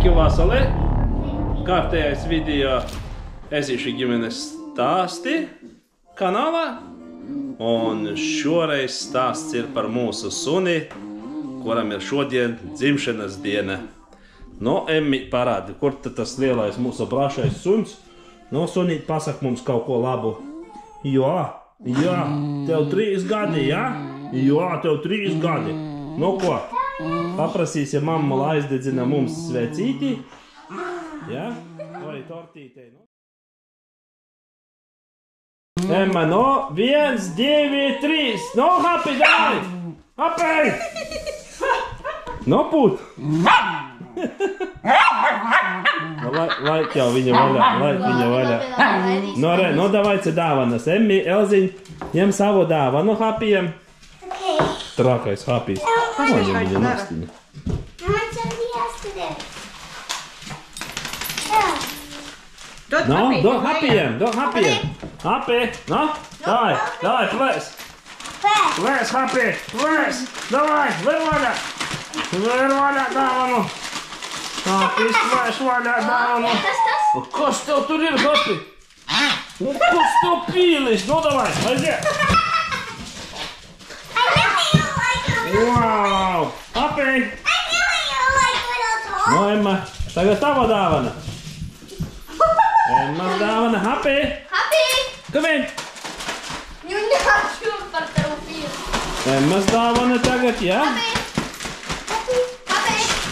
Sveiki, Vasali! Kārtējais video Ezīšu ģimenes stāsti kanālā. Un šoreiz stāsts ir par mūsu suni, kuram ir šodien dzimšanas diena. No, Emmi, parādi, kur tad tas lielais mūsu brašais suns? No, sunīt, pasak mums kaut ko labu. Jā, tev 3 gadi, jā? Jā, tev 3 gadi. Nu ko? Paprasīsim mammu, lai aizdedzina mums svecīti. Jā? Vai tortītei, nu? Emma, no, 1, 2, 3. No, hapi, dāj! Hapi! Nopūt! Laik jau viņa vaļā, No, re, no, davaice dāvanas. Emmi, Elziņ, ņem savu dāvanu hapiem. Trakais hapis. Paņem viņa nastiņa. No, do hapiem. Hapi, no, davai, plēs. Plēs, hapi, plēs. Davai, ver vaļā dāvanu. Hapis, plēs vaļā dāvanu. Kas tev tur ir, hapi? Kas tev pīlis? No, davai, aiziet. Wow! Hapi! No, Emma, tagad tava dāvana. Emmas dāvana, hapi! Hapi! Come in! Viņu neatšu par tavu pīli. Emmas dāvana tagad, jā? Hapi!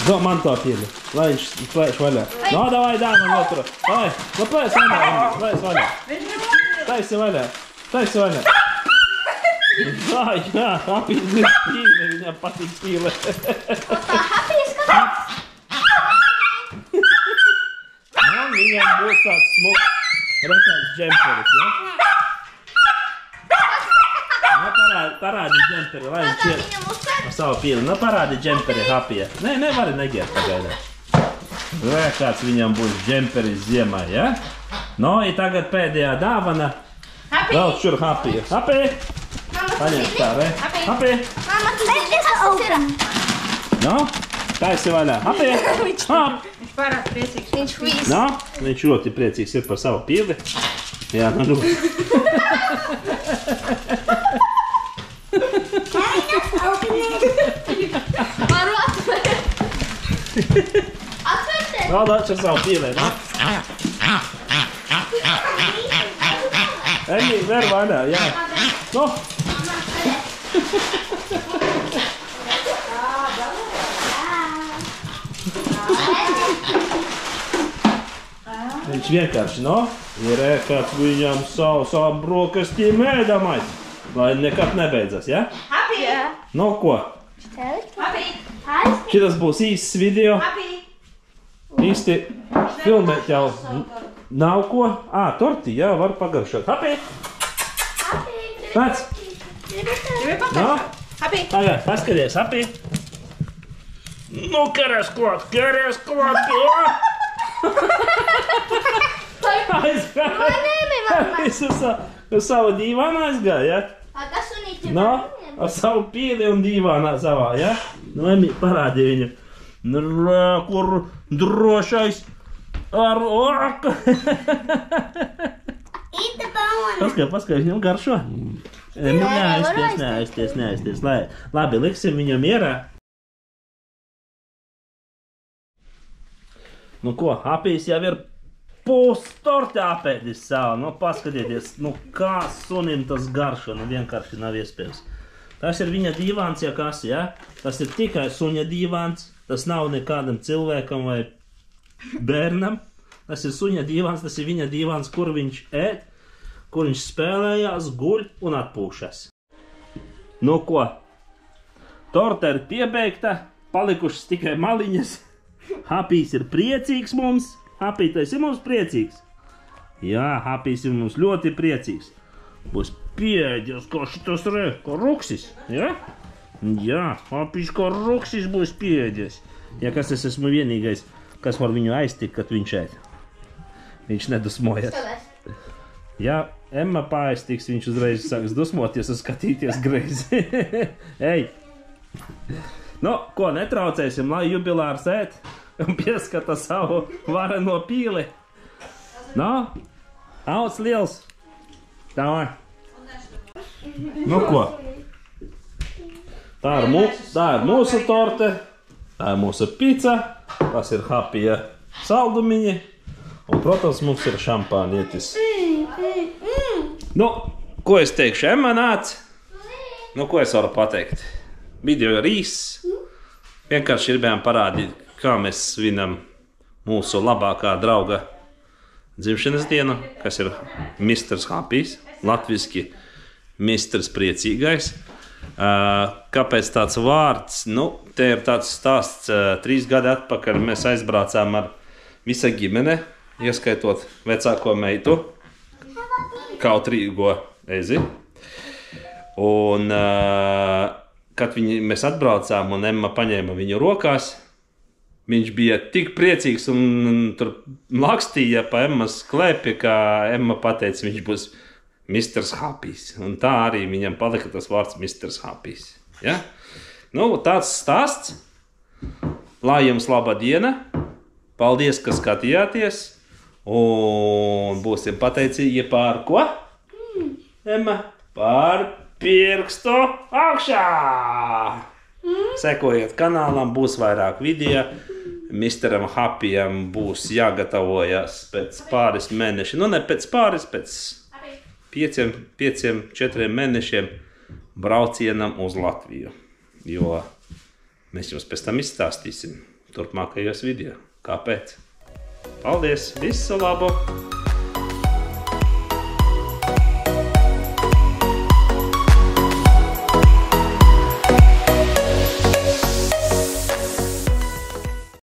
Do, man to pīli, lai viņš plēš vaļā. No, davai dāvana otru. Davai, no plēs vaļā, Emma, plēs vaļā. Taisi vaļā. Jā, hapi ir pīle, viņam patīk pīle. O tā hapi skatās? No, viņam būs tāds smuks, rekāds džemperis, ja? No, parādi džemperi, lai viņš ir ar savu pīli. No, parādi džemperi hapija. Nē, nevari negiet pagaidāt. Rekāds viņam būs džemperis ziemā, ja? No, ir tagad pēdējā dāvana. Vēl šur hapija. Hapi! Paņem tā, re? Hapi! Mama, tu zini, No, taisi vaļā. Hapi! Viņš pārāk priecīgs. Viņš viss. No, viņš ļoti priecīgs ir par savu pīli. Jā, nu. Varu atvērt. Atvērties. Vēl dāč ar savu pīlē, no? Emmi, ver vaļā, jā. No. Viņš vienkārši, no, ir kāds viņam savu brokastīm ēdamais, lai nekad nebeidzas, ja? Hapi! No, ko? Hapi! Šitas būs īsts video. Hapi! Īsti filmēt jau nav ko. Torti, jā, var pagaršot. Hapi! Pēc? Gribi No? pakāršot? Hapi! Tagad, paskaties, hapi! Nu, keries klāt! Es uz savu dīvānu aizgāju, ja? Kas sunīti? No, ar savu pīli un dīvānā savā, ja? Nu, Emmi, parādi viņu. Kur drošais ar oku. Paskaties, viņam garšo. Neaizties. Labi, liksim viņam mierā. Nu ko, hapijs jau ir pustorti apēdis savu. Nu, paskatieties, nu kā sunim tas garšo, nu vienkārši nav iespējams. Tas ir viņa dīvāns, ja kas, ja? Tas ir tikai suņa dīvāns. Tas nav nekādam cilvēkam vai bērnam. Tas ir suņa dīvāns, tas ir viņa dīvāns, kur viņš ēd, kur viņš spēlējās, guļ un atpūšas. Nu ko, torta ir piebeigta, palikušas tikai maliņas. Hapijs ir priecīgs mums. Hapi, tas ir mums priecīgs. Jā, Hapijs ir mums ļoti priecīgs. Būs pieēdies, kā šitas kā ruksis, ja? Jā, Hapijs kā ruksis būs pieēdies. Ja kas es esmu vienīgais, kas var viņu aiztikt, kad viņš ēd. Viņš nedusmojas. Ja Emma paaistiks, viņš uzreiz sāks dusmoties un skatīties greizi. Ej! Nu, ko netraucēsim, lai jubilārs ēd. un pieskata savu vareno pīli. No? Auts liels. Davai. Nu ko? Tā ir mūsu torte, tā ir mūsu pica, tas ir Happija saldumiņi, un, protams, mums ir šampānietis. Nu, ko es teikšu? Emma nāc? Nu, ko es varu pateikt? Video ir īss. Vienkārši gribējām parādīt, kā mēs svinam mūsu labākā drauga dzimšanas dienu, kas ir Misters Happijs, latviski Misters Priecīgais. Kāpēc tāds vārds? Nu, te ir tāds stāsts. 3 gadi atpakaļ mēs aizbraucām ar visa ģimene, ieskaitot vecāko meitu, kautrīgo Ezi. Un, kad mēs atbraucām un Emma paņēma viņu rokās, viņš bija tik priecīgs un tur lakstīja pa Emmas klēpi, kā Emma pateica, viņš būs Misters Happijs. Un tā arī viņam palika tas vārds Misters Happijs. Ja? Nu, tāds stāsts. Lai jums laba diena. Paldies, ka skatījāties. Un būsim pateicīgi par ko? Emma? Par pirkstu augšā! Sekojiet kanālam, būs vairāk video. Misteram Happijam būs jāgatavojas pēc pāris mēnešiem. Nu, ne pēc pāris, pēc 4 mēnešiem braucienam uz Latviju. Jo mēs jums pēc tam izstāstīsim turpmākajos video. Kāpēc? Paldies! Visu labu!